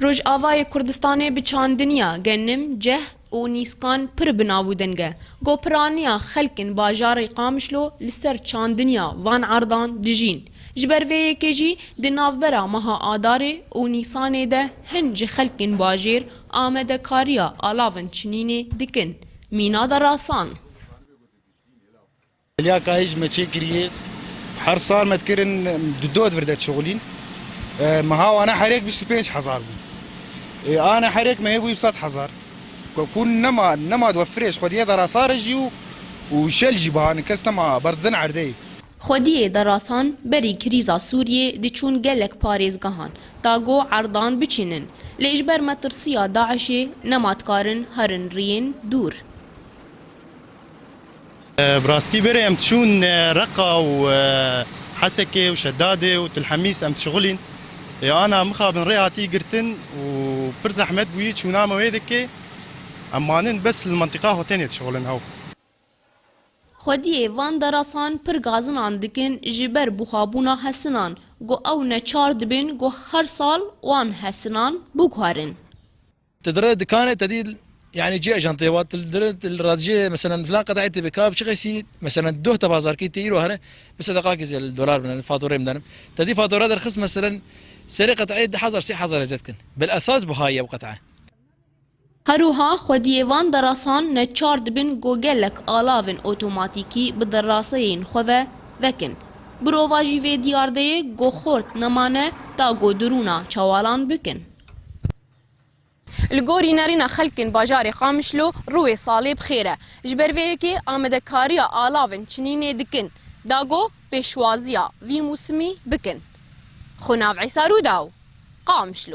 Rojavayê Kurdistanê bi çandiniya genim, ceh û nîskan pir binav denge. Gopiraniya xelkên bajarê Qamişlo li ser çandiniya van erdan dijîn. Ji ber vê yekê jî di navbera meha Adarê û Nîsanê de hin ji xelkên bajêr amedekariya alavên çinînê dikin. Mîna da rasan. الياقة هيج ما تشكريه حر صار ما تكرن دود وردت شغلين ما هو انا حريك بيش حزار انا حريك ما يبوي بسات حزار كون نما توفريش خدي هذا صار جيو وشل جبان كاس نما بردن عردي خودیê derasan berî krîza Sûriyê diçûn gelek parêzgehan ta got erdan biçînin. Lê ji ber metirsiya Daişê nema dikarin herin riyên dûr. براستي بري ام تشون رقة وحسكة وشدادة وتلحميس ام تشغلين انا مخا من ريهاتي قرتن وبرز احمد بويت شو نام ويدك امانن بس المنطقة هوتين تشغلن هاو خودیê van derasan pir gazinan dikin ji ber buxabûna hesinan got ew neçar dibin got her sal wan hesinan biguharin. تدري كانت تدي يعني جي اجنطيوات الرادجي مثلا فلان قطعتي بكاب شغسي مثلا دوه بازار كي تيرو هنا بس دقائق زي الدولار من الفاتوره من تدي فاتوره رخص مثلا سرقه عيد حظر سي حظر زتكن بالاساس بهاي وقطعه هروها خودیê van derasan neçar dibin got gelek alavên otomatîkî bi deraseyên xwe ve vekin. Birova jî vê diyardeyê got xort nemane ta got dirûna çawalan bikin. Li gorî nêrîna xelkên bajarê Qamişlo rûyê salê bi xêr e. Ji ber vê yekê amedekariya alavên çinînê dikin. Da got pêşwaziya vî mûsimî bikin. Xwe nav Îsa Rûdaw, Qamişlo.